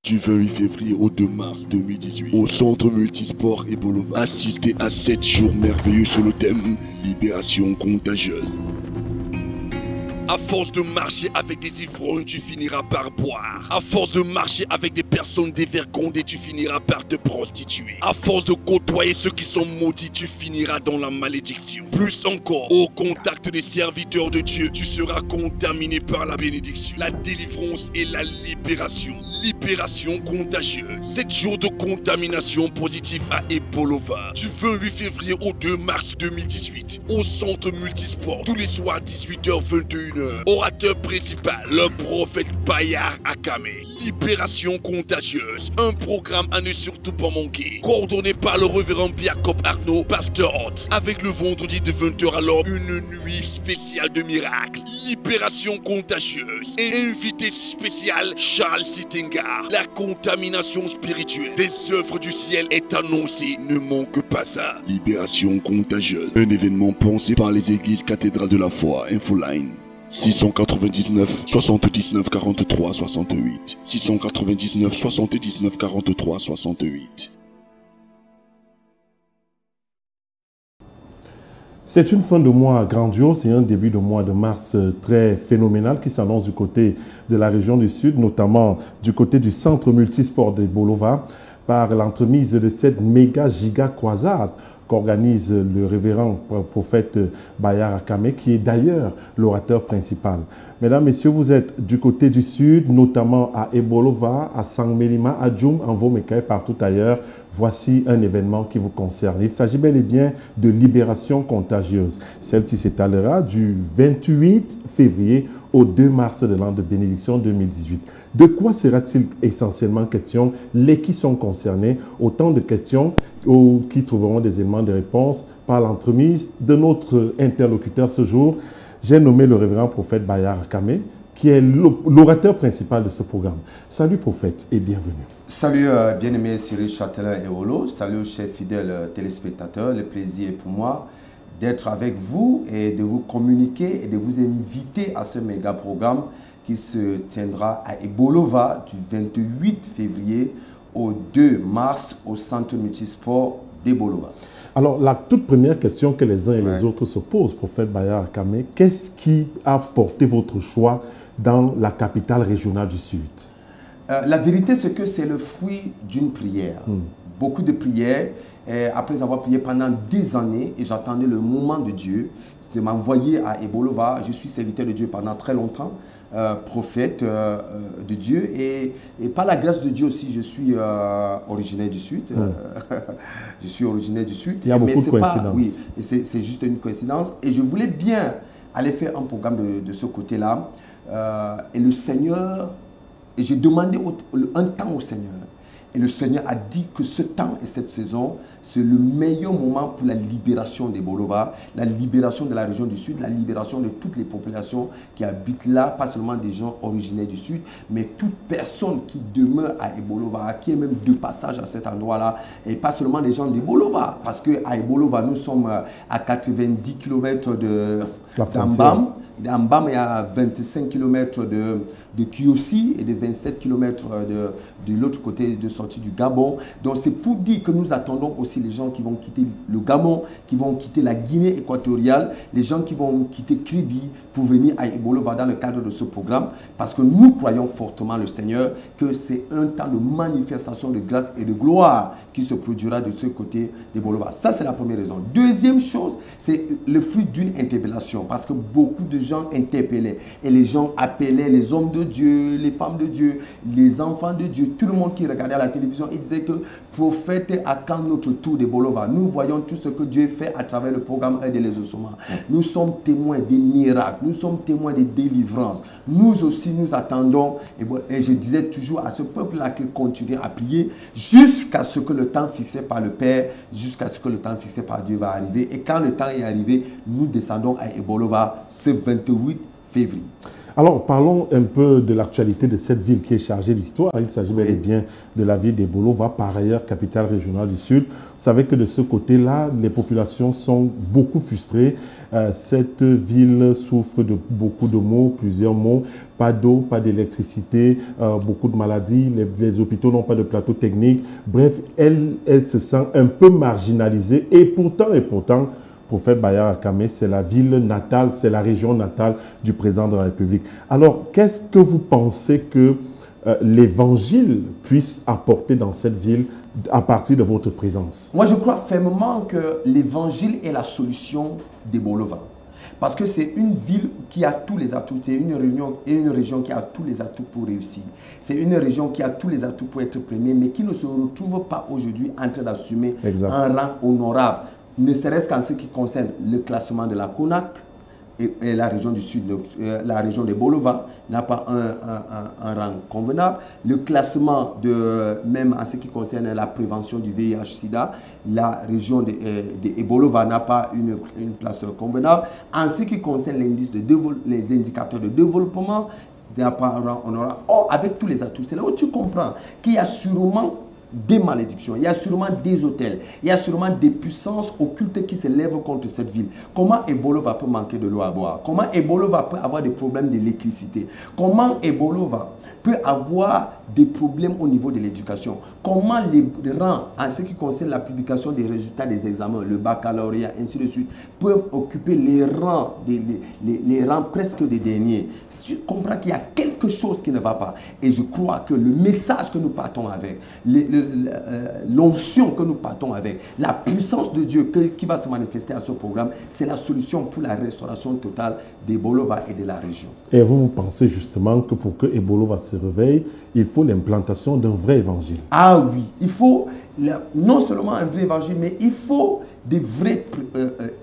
Du 28 février au 2 mars 2018, au centre multisport Ebolova, assistez à 7 jours merveilleux sur le thème Libération contagieuse. À force de marcher avec des ivrognes, tu finiras par boire. À force de marcher avec des personnes dévergondées, tu finiras par te prostituer. À force de côtoyer ceux qui sont maudits, tu finiras dans la malédiction. Plus encore, au contact des serviteurs de Dieu, tu seras contaminé par la bénédiction, la délivrance et la libération. Libération contagieuse. 7 jours de contamination positive à Ebolova. Du 28 février au 2 mars 2018, au centre multisport, tous les soirs 18h-21h. Orateur principal, le prophète Bayard Akame. Libération contagieuse. Un programme à ne surtout pas manquer. Coordonné par le révérend Jacob Arnaud, pasteur hôte. Avec le vendredi de 20h alors une nuit spéciale de miracles. Libération contagieuse. Et invité spécial Charles Sittengar. La contamination spirituelle des œuvres du ciel est annoncée. Ne manque pas ça. Libération contagieuse. Un événement pensé par les églises cathédrales de la foi. Infoline 699 79 43 68 699 79 43 68. C'est une fin de mois grandiose et un début de mois de mars très phénoménal qui s'annonce du côté de la région du Sud, notamment du côté du centre multisport d'Ebolova, par l'entremise de cette méga giga croisade qu'organise le révérend prophète Bayard Akame, qui est d'ailleurs l'orateur principal. Mesdames, Messieurs, vous êtes du côté du Sud, notamment à Ebolova, à Sangmelima, à Djoum, en Vomeka et partout ailleurs. Voici un événement qui vous concerne. Il s'agit bel et bien de libération contagieuse. Celle-ci s'étalera du 28 février au 2 mars de l'an de bénédiction 2018. De quoi sera-t-il essentiellement question? Les qui sont concernés? Autant de questions qui trouveront des éléments de réponse par l'entremise de notre interlocuteur ce jour. J'ai nommé le révérend prophète Bayard Akame, qui est l'orateur principal de ce programme. Salut prophète et bienvenue. Salut bien-aimé Cyril Châtelain et Olo, salut aux chers fidèles téléspectateurs. Le plaisir est pour moi d'être avec vous et de vous communiquer et de vous inviter à ce méga programme qui se tiendra à Ebolova du 28 février au 2 mars au centre multisport d'Ebolova. Alors, la toute première question que les uns et les autres se posent, prophète Bayard Akame, qu'est-ce qui a porté votre choix dans la capitale régionale du Sud? La vérité, c'est que c'est le fruit d'une prière. Beaucoup de prières. Après avoir prié pendant des années, et j'attendais le moment de Dieu de m'envoyer à Ebolova. Je suis serviteur de Dieu pendant très longtemps, prophète de Dieu. Et par la grâce de Dieu aussi, je suis originaire du Sud. Je suis originaire du Sud. Il y a beaucoup de coïncidences. Oui, c'est juste une coïncidence. Et je voulais bien aller faire un programme de ce côté-là. Et le Seigneur, et j'ai demandé un temps au Seigneur. Et le Seigneur a dit que ce temps et cette saison, c'est le meilleur moment pour la libération d'Ebolova, la libération de la région du Sud, la libération de toutes les populations qui habitent là, pas seulement des gens originaires du Sud, mais toute personne qui demeure à Ebolova, qui est même de passage à cet endroit-là, et pas seulement des gens d'Ebolova, parce qu'à Ebolova, nous sommes à 90 km d'Ambam. D'Ambam est à 25 km de Kiossi et de 27 km de l'autre côté de sortie du Gabon. Donc c'est pour dire que nous attendons aussi les gens qui vont quitter le Gabon, qui vont quitter la Guinée équatoriale, les gens qui vont quitter Kribi pour venir à Ebolova dans le cadre de ce programme, parce que nous croyons fortement le Seigneur que c'est un temps de manifestation de grâce et de gloire qui se produira de ce côté d'Ebolova. Ça, c'est la première raison. Deuxième chose, c'est le fruit d'une interpellation, parce que beaucoup de gens interpellaient et les gens appelaient les hommes de Dieu, les femmes de Dieu, les enfants de Dieu, tout le monde qui regardait à la télévision, il disait que prophète, à quand notre tour d'Ebolova? Nous voyons tout ce que Dieu fait à travers le programme Aide les Ossements. Nous sommes témoins des miracles, nous sommes témoins des délivrances. Nous aussi, nous attendons, et je disais toujours à ce peuple-là qui continue à prier jusqu'à ce que le temps fixé par le Père, jusqu'à ce que le temps fixé par Dieu va arriver. Et quand le temps est arrivé, nous descendons à Ebolova ce 28 février. Alors, parlons un peu de l'actualité de cette ville qui est chargée d'histoire. Il s'agit bel et bien de la ville d'Ebolova, par ailleurs capitale régionale du Sud. Vous savez que de ce côté-là, les populations sont beaucoup frustrées. Cette ville souffre de beaucoup de maux, plusieurs maux. Pas d'eau, pas d'électricité, beaucoup de maladies. Les hôpitaux n'ont pas de plateau technique. Bref, elle se sent un peu marginalisée. Et pourtant, Prophète Bayar Akame, c'est la ville natale, c'est la région natale du président de la République. Alors, qu'est-ce que vous pensez que l'Évangile puisse apporter dans cette ville à partir de votre présence? Moi, je crois fermement que l'Évangile est la solution d'Ebolova. Parce que c'est une ville qui a tous les atouts, c'est une région qui a tous les atouts pour réussir. C'est une région qui a tous les atouts pour être premier, mais qui ne se retrouve pas aujourd'hui en train d'assumer un rang honorable. Ne serait-ce qu'en ce qui concerne le classement de la CONAC et la région du Sud, la région de Bolova n'a pas un rang convenable. Le classement, même en ce qui concerne la prévention du VIH-Sida, la région de Bolova n'a pas une place convenable. En ce qui concerne les indicateurs de développement, il n'y a pas un rang honorable. Or, avec tous les atouts, c'est là où tu comprends qu'il y a sûrement des malédictions, il y a sûrement des hôtels, il y a sûrement des puissances occultes qui se lèvent contre cette ville. Comment Ebolova peut manquer de l'eau à boire? Comment Ebolova peut avoir des problèmes d'électricité? Comment Ebolova peut avoir des problèmes au niveau de l'éducation? Comment les rangs, en ce qui concerne la publication des résultats des examens, le baccalauréat, ainsi de suite, peuvent occuper les rangs presque des derniers? Tu comprends qu'il y a quelque chose qui ne va pas. Et je crois que le message que nous partons avec, l'onction que nous partons avec, la puissance de Dieu qui va se manifester à ce programme, c'est la solution pour la restauration totale d'Ebolova et de la région. Et vous pensez justement que pour que Ebolova se réveille, il faut l'implantation d'un vrai évangile? Ah oui, il faut non seulement un vrai évangile, mais il faut des vrais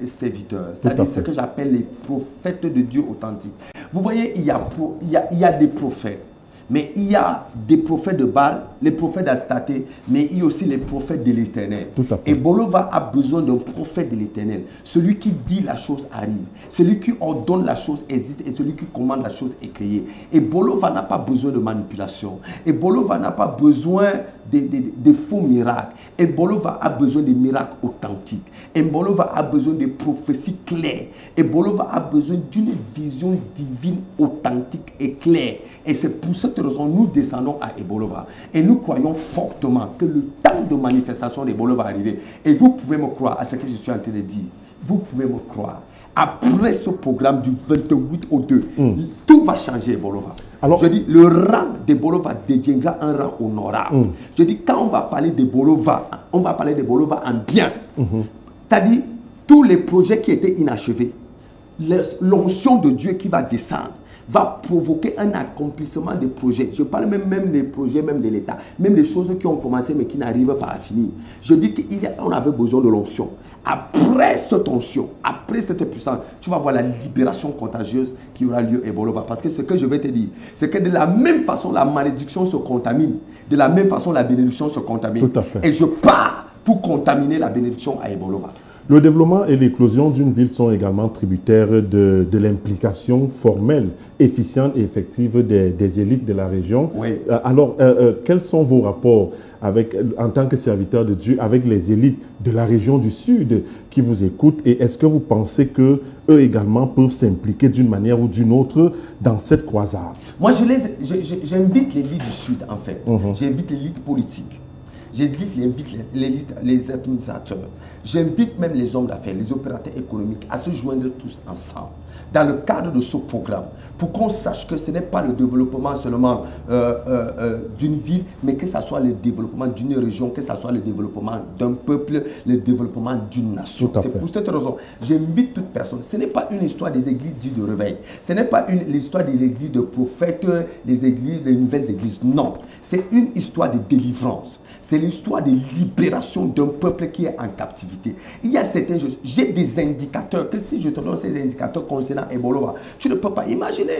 serviteurs, c'est-à-dire ce que j'appelle les prophètes de Dieu authentiques. Vous voyez, il y a des prophètes. Mais il y a des prophètes de Baal, les prophètes d'Astaté, mais il y a aussi les prophètes de l'Éternel. Et Bolova a besoin d'un prophète de l'Éternel. Celui qui dit la chose arrive. Celui qui ordonne la chose existe et celui qui commande la chose est créée. Et Bolova n'a pas besoin de manipulation. Et Bolova n'a pas besoin de faux miracles. Et Bolova a besoin de miracles authentiques. Et Bolova a besoin de prophéties claires. Et Bolova a besoin d'une vision divine authentique et claire. Et c'est pour cette raison nous descendons à Ebolova. Et nous croyons fortement que le temps de manifestation d'Ebolova va arriver. Et vous pouvez me croire à ce que je suis en train de dire. Vous pouvez me croire. Après ce programme du 28 au 2, tout va changer Ebolova. Alors, je dis, le rang d'Ebolova deviendra un rang honorable. Je dis, quand on va parler d'Ebolova, on va parler d'Ebolova en bien. C'est-à-dire, tous les projets qui étaient inachevés, l'onction de Dieu qui va descendre, va provoquer un accomplissement des projets. Je parle même des projets, même de l'État, même des choses qui ont commencé mais qui n'arrivent pas à finir. Je dis qu'on avait besoin de l'onction. Après cette onction, après cette puissance, tu vas voir la libération contagieuse qui aura lieu à Ebolova. Parce que ce que je vais te dire, c'est que de la même façon, la malédiction se contamine. De la même façon, la bénédiction se contamine. Tout à fait. Et je pars pour contaminer la bénédiction à Ebolova. Le développement et l'éclosion d'une ville sont également tributaires de l'implication formelle, efficiente et effective des élites de la région. Oui. Alors, quels sont vos rapports en tant que serviteur de Dieu avec les élites de la région du Sud qui vous écoutent? Et est-ce que vous pensez qu'eux également peuvent s'impliquer d'une manière ou d'une autre dans cette croisade? Moi, j'invite l'élite du Sud, en fait. J'invite l'élite politique. J'invite les administrateurs. J'invite même les hommes d'affaires, les opérateurs économiques à se joindre tous ensemble dans le cadre de ce programme pour qu'on sache que ce n'est pas le développement seulement d'une ville, mais que ce soit le développement d'une région, que ce soit le développement d'un peuple, le développement d'une nation. C'est pour cette raison, j'invite toute personne. Ce n'est pas une histoire des églises dites de réveil. Ce n'est pas l'histoire des églises de prophètes, les nouvelles églises. Non, c'est une histoire de délivrance. C'est l'histoire de libération d'un peuple qui est en captivité. Il y a certaines choses. J'ai des indicateurs que si je te donne ces indicateurs concernant Ebolova, tu ne peux pas imaginer.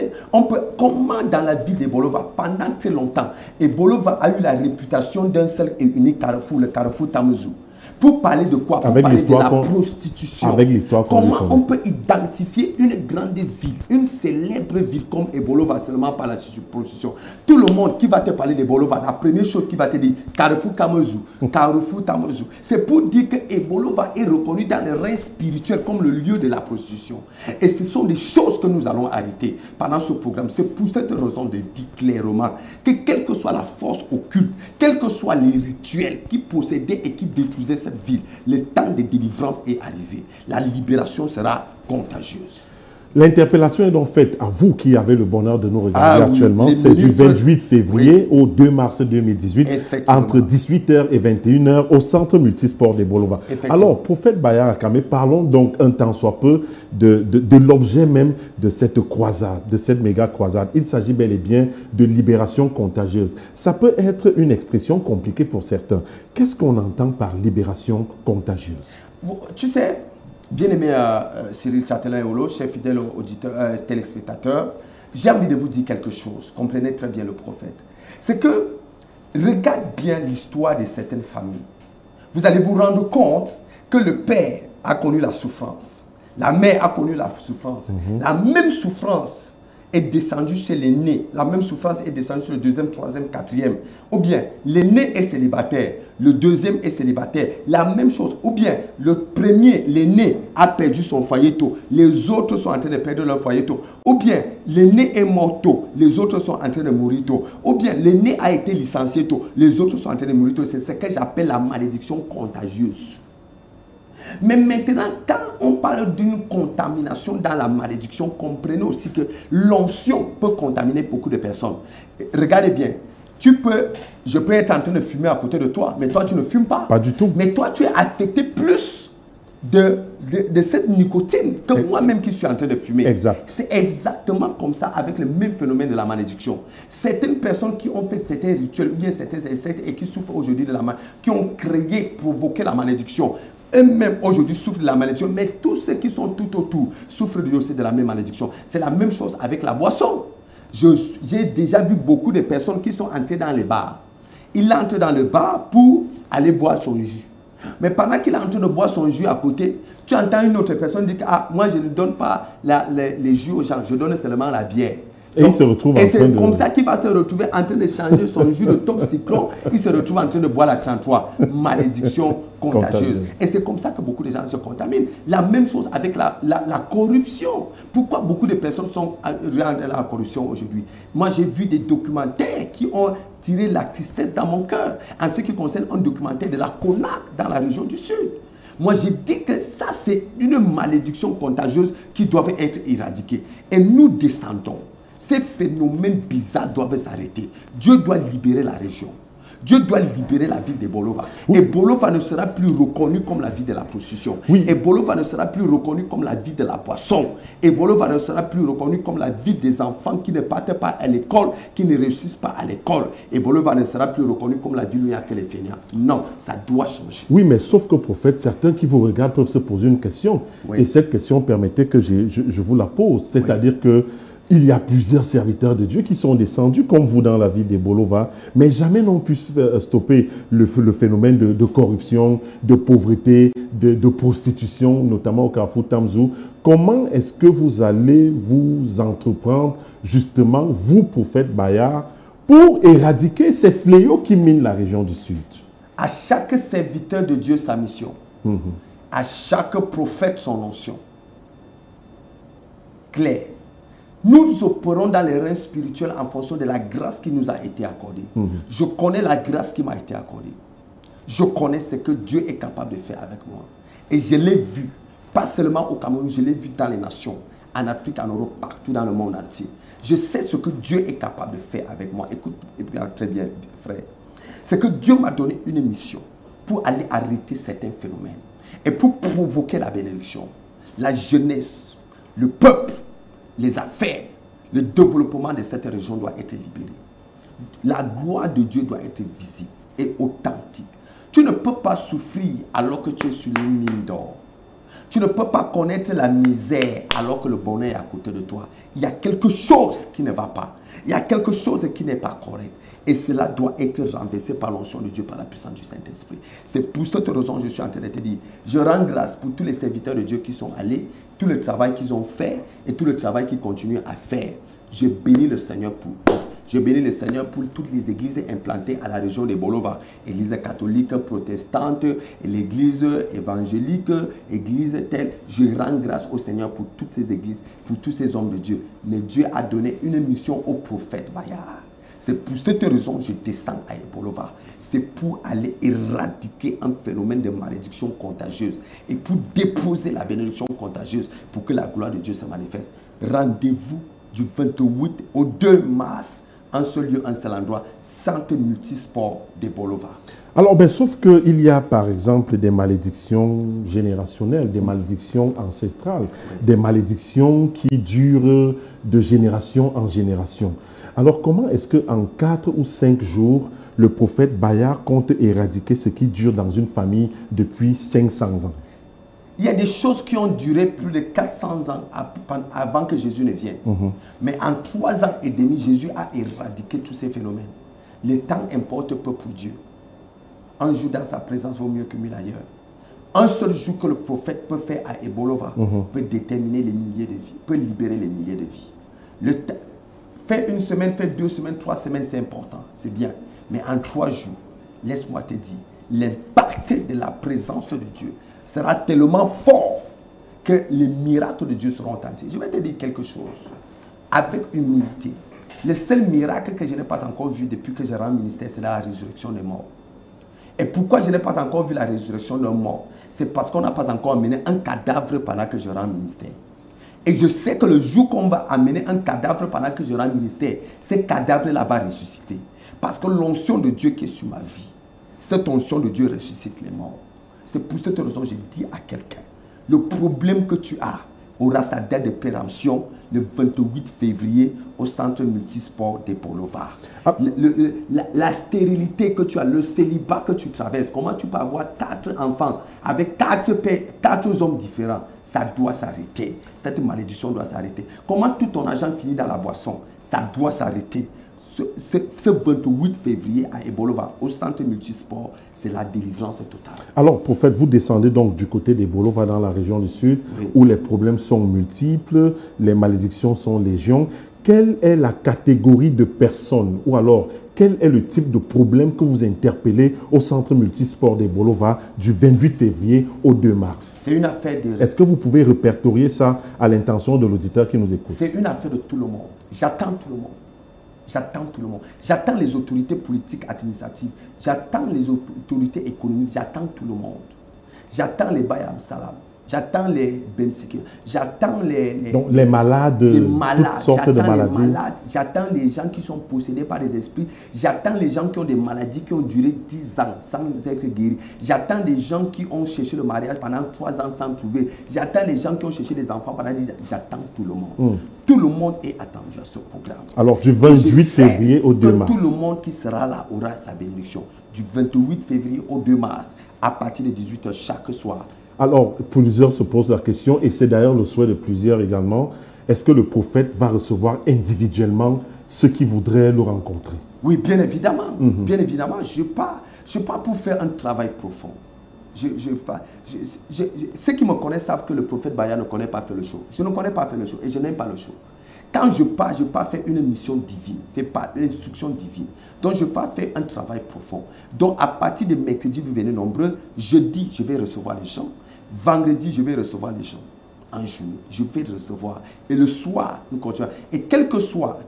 Comment dans la vie d'Ebolova, pendant très longtemps, Ebolova a eu la réputation d'un seul et unique carrefour, le carrefour Tamazou. Pour parler de quoi? Pour avec parler de la l'histoire prostitution. avec l'histoire qu'on Comment connaît. on peut identifier une grande ville, une célèbre ville comme Ebolova seulement par la prostitution? Tout le monde qui va te parler d'Ebolova, la première chose qui va te dire Carrefour Kamezu, Carrefour Tamezu. C'est pour dire que Ebolova est reconnu dans le règne spirituel comme le lieu de la prostitution. Et ce sont des choses que nous allons arrêter pendant ce programme. C'est pour cette raison de dire clairement que quelle que soit la force occulte, quels que soient les rituels qui possédaient et qui détruisaient cette ville, le temps de délivrance est arrivé. La libération sera contagieuse. L'interpellation est donc faite à vous qui avez le bonheur de nous regarder actuellement. Oui, c'est du 28 février au 2 mars 2018, entre 18h et 21h au Centre Multisport des Bolova. Alors, prophète Bayar Akamé, parlons donc un temps soit peu de l'objet même de cette croisade, de cette méga croisade. Il s'agit bel et bien de libération contagieuse. Ça peut être une expression compliquée pour certains. Qu'est-ce qu'on entend par libération contagieuse? Tu sais, bien-aimé Cyril Châtelain-Olo, chef fidèle auditeur, téléspectateur, j'ai envie de vous dire quelque chose. Comprenez très bien le prophète. C'est que, regarde bien l'histoire de certaines familles. Vous allez vous rendre compte que le père a connu la souffrance. La mère a connu la souffrance. La même souffrance est descendue chez l'aîné. La même souffrance est descendue sur le deuxième, troisième, quatrième. Ou bien, l'aîné est célibataire. Le deuxième est célibataire. La même chose. Ou bien, le premier, l'aîné, a perdu son foyer tôt. Les autres sont en train de perdre leur foyer tôt. Ou bien, l'aîné est mort tôt. Les autres sont en train de mourir tôt. Ou bien, l'aîné a été licencié tôt. Les autres sont en train de mourir tôt. C'est ce que j'appelle la malédiction contagieuse. Mais maintenant, quand on parle d'une contamination dans la malédiction, comprenez aussi que l'onction peut contaminer beaucoup de personnes. Regardez bien, je peux être en train de fumer à côté de toi, mais toi tu ne fumes pas. Pas du tout. Mais toi tu es affecté plus de cette nicotine que moi-même qui suis en train de fumer. Exact. C'est exactement comme ça avec le même phénomène de la malédiction. Certaines personnes qui ont fait certains rituels ou bien certains insectes et qui souffrent aujourd'hui de la malédiction, qui ont créé, provoqué la malédiction, eux-mêmes aujourd'hui souffrent de la malédiction, mais tous ceux qui sont tout autour souffrent aussi de la même malédiction. C'est la même chose avec la boisson. J'ai déjà vu beaucoup de personnes qui sont entrées dans les bars. Il entre dans le bar pour aller boire son jus. Mais pendant qu'il est en train de boire son jus à côté, tu entends une autre personne dire que moi je ne donne pas les jus aux gens, je donne seulement la bière. Et il se retrouve et c'est comme ça qu'il va se retrouver en train de changer son jus de top cyclone. Il se retrouve en train de boire la 33. Malédiction contagieuse. Et c'est comme ça que beaucoup de gens se contaminent. La même chose avec la corruption. Pourquoi beaucoup de personnes sont dans la corruption aujourd'hui? Moi, j'ai vu des documentaires qui ont tiré la tristesse dans mon cœur en ce qui concerne un documentaire de la CONAC dans la région du Sud. Moi, j'ai dit que ça, c'est une malédiction contagieuse qui doit être éradiquée. Et nous descendons. Ces phénomènes bizarres doivent s'arrêter. Dieu doit libérer la région. Dieu doit libérer la ville d'Ebolova. Oui. Ebolova ne sera plus reconnue comme la ville de la prostitution. Oui. Ebolova ne sera plus reconnue comme la ville de la poisson. Ebolova ne sera plus reconnue comme la ville des enfants qui ne partent pas à l'école, qui ne réussissent pas à l'école. Ebolova ne sera plus reconnue comme la ville où il n'y a que les fainéants. Non, ça doit changer. Oui, mais sauf que, prophète, certains qui vous regardent peuvent se poser une question. Oui. Et cette question, permettez que je vous la pose. C'est-à-dire que il y a plusieurs serviteurs de Dieu qui sont descendus comme vous dans la ville d'Ebolova, mais jamais n'ont pu stopper le phénomène de corruption, de pauvreté, de prostitution, notamment au Carrefour Tamezu. Comment est-ce que vous allez vous entreprendre, justement, vous, prophète Bayar, pour éradiquer ces fléaux qui minent la région du Sud? À chaque serviteur de Dieu, sa mission. À chaque prophète, son onction. Claire. Nous opérons dans les reins spirituels en fonction de la grâce qui nous a été accordée. Je connais la grâce qui m'a été accordée. Je connais ce que Dieu est capable de faire avec moi. Et je l'ai vu, pas seulement au Cameroun, je l'ai vu dans les nations, en Afrique, en Europe, partout dans le monde entier. Je sais ce que Dieu est capable de faire avec moi. Écoute très bien, frère. C'est que Dieu m'a donné une mission pour aller arrêter certains phénomènes et pour provoquer la bénédiction. La jeunesse, le peuple, les affaires, le développement de cette région doit être libéré. La gloire de Dieu doit être visible et authentique. Tu ne peux pas souffrir alors que tu es sur une mine d'or. Tu ne peux pas connaître la misère alors que le bonheur est à côté de toi. Il y a quelque chose qui ne va pas. Il y a quelque chose qui n'est pas correct. Et cela doit être renversé par l'onction de Dieu, par la puissance du Saint-Esprit. C'est pour cette raison que je suis en train de te dire, je rends grâce pour tous les serviteurs de Dieu qui sont allés, tout le travail qu'ils ont fait et tout le travail qu'ils continuent à faire. Je bénis le Seigneur pour eux. Je bénis le Seigneur pour toutes les églises implantées à la région de Bolova. Église catholique, protestante, l'église évangélique, église telle. Je rends grâce au Seigneur pour toutes ces églises, pour tous ces hommes de Dieu. Mais Dieu a donné une mission au prophète Bayard. C'est pour cette raison que je descends à Bolova. C'est pour aller éradiquer un phénomène de malédiction contagieuse et pour déposer la bénédiction contagieuse pour que la gloire de Dieu se manifeste. Rendez-vous du 28 au 2 mars. Un seul lieu, un seul endroit, centre multisport de Bolova. Alors, sauf qu'il y a par exemple des malédictions générationnelles, des malédictions ancestrales, des malédictions qui durent de génération en génération. Alors, comment est-ce qu'en 4 ou 5 jours, le prophète Bayard compte éradiquer ce qui dure dans une famille depuis 500 ans? Il y a des choses qui ont duré plus de 400 ans avant que Jésus ne vienne. Mais en 3 ans et demi, Jésus a éradiqué tous ces phénomènes. Le temps importe peu pour Dieu. Un jour dans sa présence vaut mieux que 1000 ailleurs. Un seul jour que le prophète peut faire à Ebolova peut déterminer les milliers de vies, peut libérer les milliers de vies. Faire 1 semaine, faire 2 semaines, 3 semaines, c'est important, c'est bien. Mais en 3 jours, laisse-moi te dire, l'impact de la présence de Dieu sera tellement fort que les miracles de Dieu seront tentés. Je vais te dire quelque chose. Avec humilité, le seul miracle que je n'ai pas encore vu depuis que j'ai rendu ministère, c'est la résurrection des morts. Et pourquoi je n'ai pas encore vu la résurrection des morts? C'est parce qu'on n'a pas encore amené un cadavre pendant que je rends ministère. Et je sais que le jour qu'on va amener un cadavre pendant que je rends ministère, ce cadavre-là va ressusciter. Parce que l'onction de Dieu qui est sur ma vie, cette onction de Dieu ressuscite les morts. C'est pour cette raison que je dis à quelqu'un, le problème que tu as aura sa date de péremption le 28 février au centre multisport de Bolova. La stérilité que tu as, le célibat que tu traverses, comment tu peux avoir 4 enfants avec 4 hommes différents, ça doit s'arrêter. Cette malédiction doit s'arrêter. Comment tout ton argent finit dans la boisson, ça doit s'arrêter. Ce 28 février à Ebolova, au centre multisport, c'est la délivrance totale. Alors, prophète, vous descendez donc du côté d'Ebolova dans la région du Sud, où les problèmes sont multiples, les malédictions sont légion. Quelle est la catégorie de personnes, ou alors, quel est le type de problème que vous interpellez au centre multisport d'Ebolova du 28 février au 2 mars? C'est une affaire de... Est-ce que vous pouvez répertorier ça à l'intention de l'auditeur qui nous écoute? C'est une affaire de tout le monde. J'attends tout le monde. J'attends tout le monde. J'attends les autorités politiques administratives. J'attends les autorités économiques. J'attends tout le monde. J'attends les Bayam Salam. J'attends les Bensikir. J'attends les malades, toutes sortes de maladies. J'attends les gens qui sont possédés par les esprits. J'attends les gens qui ont des maladies qui ont duré 10 ans sans être guéris. J'attends les gens qui ont cherché le mariage pendant 3 ans sans trouver. J'attends les gens qui ont cherché des enfants pendant 10 ans. J'attends tout le monde. Tout le monde est attendu à ce programme. Alors du 28 février au 2 mars. Tout le monde qui sera là aura sa bénédiction. Du 28 février au 2 mars, à partir de 18h chaque soir. Alors, plusieurs se posent la question, et c'est d'ailleurs le souhait de plusieurs également, est-ce que le prophète va recevoir individuellement ceux qui voudraient le rencontrer? Oui, bien évidemment. Bien évidemment, je ne pars pour faire un travail profond. Ceux qui me connaissent savent que le prophète Bayard ne connaît pas faire le show. Je ne connais pas faire le show et je n'aime pas le show. Quand je pars faire une mission divine. Ce n'est pas une instruction divine. Donc, je pars faire un travail profond. Donc, à partir de mercredi, vous venez nombreux. Jeudi, je vais recevoir les gens. Vendredi, je vais recevoir les gens. En journée, je vais recevoir. Et le soir, nous continuons. Et quel que soit,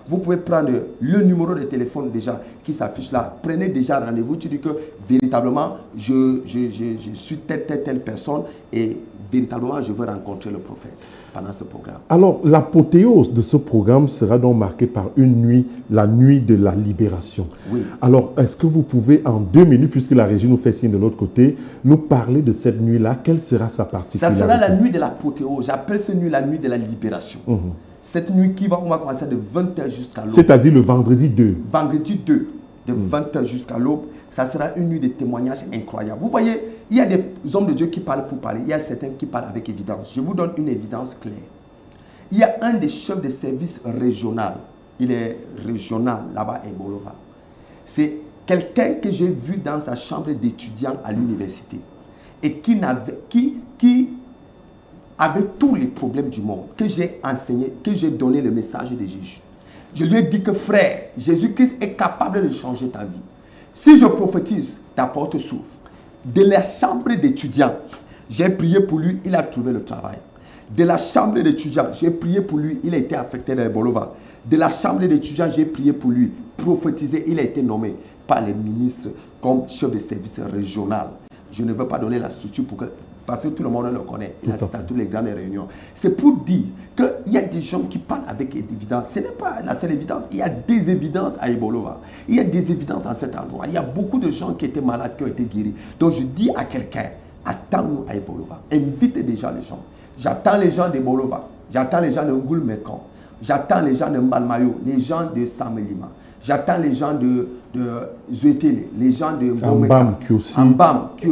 vous pouvez prendre le numéro de téléphone déjà qui s'affiche là. Prenez déjà rendez-vous. Tu dis que véritablement, je suis telle personne et véritablement, je veux rencontrer le prophète pendant ce programme. Alors, l'apothéose de ce programme sera donc marquée par une nuit, la nuit de la libération. Oui. Alors, est-ce que vous pouvez, en 2 minutes, puisque la régie nous fait signe de l'autre côté, nous parler de cette nuit-là? Quelle sera sa particularité? Ça sera la nuit de l'apothéose. J'appelle cette nuit la nuit de la libération. Cette nuit on va commencer de 20h jusqu'à l'aube. C'est-à-dire le vendredi 2. Vendredi 2, de 20h jusqu'à l'aube. Ça sera une nuit de témoignages incroyables. Vous voyez, il y a des hommes de Dieu qui parlent pour parler. Il y a certains qui parlent avec évidence. Je vous donne une évidence claire. Il y a un des chefs de service régional. Il est régional là-bas à Bolova. C'est quelqu'un que j'ai vu dans sa chambre d'étudiant à l'université et qui avait tous les problèmes du monde, que j'ai enseigné, que j'ai donné le message de Jésus. Je lui ai dit que frère, Jésus-Christ est capable de changer ta vie. Si je prophétise, ta porte s'ouvre. De la chambre d'étudiant, j'ai prié pour lui, il a trouvé le travail. De la chambre d'étudiant, j'ai prié pour lui, il a été affecté dans le Bolova. De la chambre d'étudiant, j'ai prié pour lui, prophétisé, il a été nommé par les ministres comme chef de service régional. Je ne veux pas donner la structure parce que tout le monde le connaît. Il assiste à toutes les grandes réunions. C'est pour dire qu'il y a des gens qui parlent avec évidence. Ce n'est pas la seule évidence. Il y a des évidences à Ebolova. Il y a des évidences à cet endroit. Il y a beaucoup de gens qui étaient malades, qui ont été guéris. Donc je dis à quelqu'un, attends-nous à Ebolova. Invite déjà les gens. J'attends les gens d'Ebolova. J'attends les gens de Ngoulmekan. J'attends les gens de Mbalmayo, les gens de Samelima. J'attends les gens de Zuetele, les gens de Mbam qui aussi.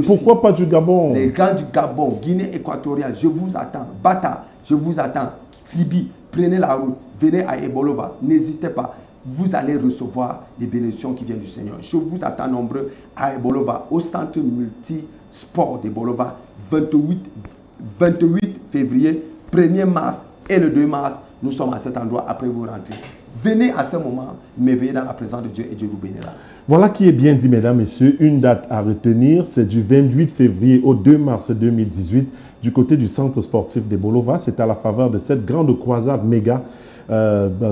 Pourquoi pas du Gabon? Les gens du Gabon, Guinée équatoriale, je vous attends. Bata, je vous attends. Liby, prenez la route, venez à Ebolova. N'hésitez pas, vous allez recevoir les bénédictions qui viennent du Seigneur. Je vous attends nombreux à Ebolova, au centre multisport d'Ebolova, 28 février, 1er mars et le 2 mars. Nous sommes à cet endroit, après vous rentrez. Venez à ce moment, m'éveiller dans la présence de Dieu et Dieu vous bénira. Voilà qui est bien dit, mesdames, messieurs. Une date à retenir, c'est du 28 février au 2 mars 2018, du côté du centre sportif de Bolova. C'est à la faveur de cette grande croisade méga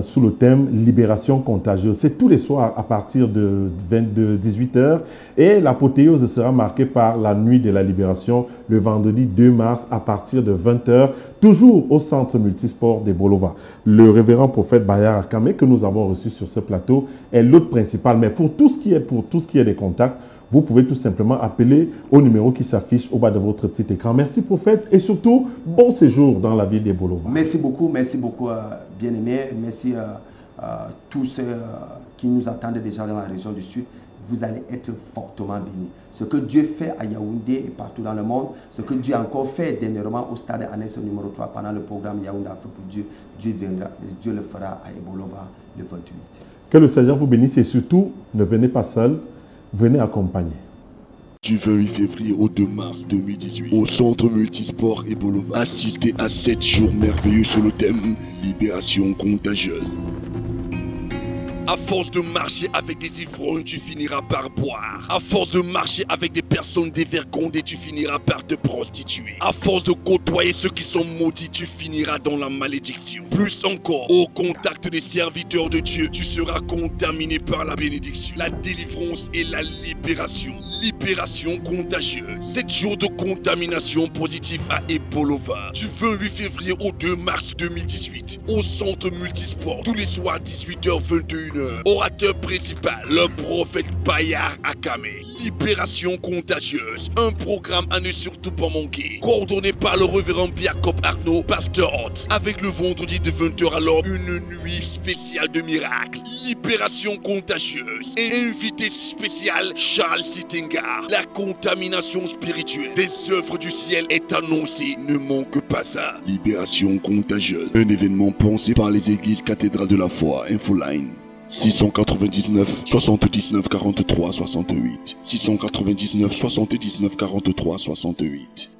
sous le thème Libération contagieuse. C'est tous les soirs à partir de 18h et l'apothéose sera marquée par la nuit de la libération le vendredi 2 mars à partir de 20h, toujours au centre multisport de Bolova. Le révérend prophète Bayar Akame que nous avons reçu sur ce plateau est l'hôte principal. Mais pour tout ce qui est des contacts, vous pouvez tout simplement appeler au numéro qui s'affiche au bas de votre petit écran. Merci prophète et surtout, bon séjour dans la ville de Bolova. Merci beaucoup bien-aimés. Merci à tous ceux qui nous attendent déjà dans la région du Sud. Vous allez être fortement bénis. Ce que Dieu fait à Yaoundé et partout dans le monde, ce que Dieu a encore fait dernièrement au stade Anes numéro 3 pendant le programme Yaoundé Afrique pour Dieu, Dieu le fera à Ebolova le 28. Que le Seigneur vous bénisse et surtout, ne venez pas seul. Venez accompagner. Du 28 février au 2 mars 2018, au centre multisport Ebolova, assistez à 7 jours merveilleux sur le thème Libération contagieuse. À force de marcher avec des ivrognes, tu finiras par boire. À force de marcher avec des personnes dévergondées, tu finiras par te prostituer. À force de côtoyer ceux qui sont maudits, tu finiras dans la malédiction. Plus encore, au contact des serviteurs de Dieu, tu seras contaminé par la bénédiction, la délivrance et la libération. Libération contagieuse. 7 jours de contamination positive à Ebolova. Du 28 février au 2 mars 2018, au centre multisport, tous les soirs 18h-21h. Orateur principal, le prophète Bayar Akame. Libération contagieuse, un programme à ne surtout pas manquer. Coordonné par le révérend Jacob Arnaud, pasteur hôte. Avec le vendredi de 20h alors une nuit spéciale de miracles. Libération contagieuse. Et invité spécial Charles Sittengar. La contamination spirituelle des œuvres du ciel est annoncée. Ne manque pas ça. Libération contagieuse. Un événement pensé par les églises cathédrales de la foi. Infoline 699 79 43 68 699 79 43 68.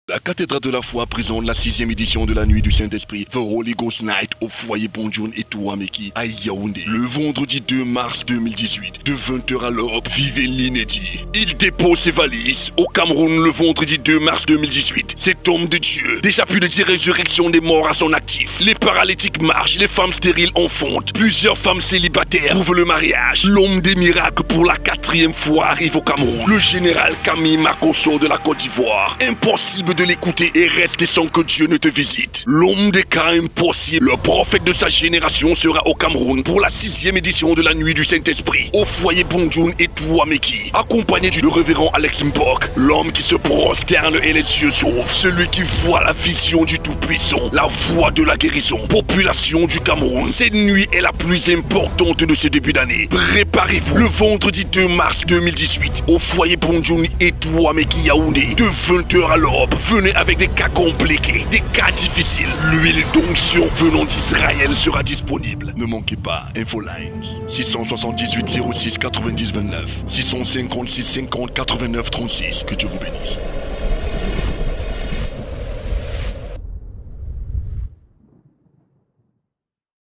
La cathédrale de la foi présente la 6e édition de la nuit du Saint-Esprit, The Holy Ghost Night au foyer Bonjoun et Touameki à Yaoundé. Le vendredi 2 mars 2018, de 20h à l'aube, vivez l'inédit. Il dépose ses valises au Cameroun le vendredi 2 mars 2018. Cet homme de Dieu, déjà plus de 10 résurrections des morts à son actif. Les paralytiques marchent, les femmes stériles enfantent. Plusieurs femmes célibataires trouvent le mariage. L'homme des miracles pour la 4e fois arrive au Cameroun. Le général Camille Makosso de la Côte d'Ivoire. Impossible de l'éclipser écouter et rester sans que Dieu ne te visite. L'homme des cas impossibles, le prophète de sa génération sera au Cameroun pour la 6e édition de la nuit du Saint-Esprit, au foyer Bonjoun et Touameki, accompagné du révérend Alex Mbok, l'homme qui se prosterne et les yeux s'ouvrent, celui qui voit la vision du Tout-Puissant, la voix de la guérison. Population du Cameroun, cette nuit est la plus importante de ce début d'année. Préparez-vous le vendredi 2 mars 2018 au foyer Bonjoun et Touameki Yaoundé, de 20h à l'aube. Venez avec des cas compliqués, des cas difficiles. L'huile d'onction venant d'Israël sera disponible. Ne manquez pas, Infolines 678 06 90 29 656 50 89 36. Que Dieu vous bénisse.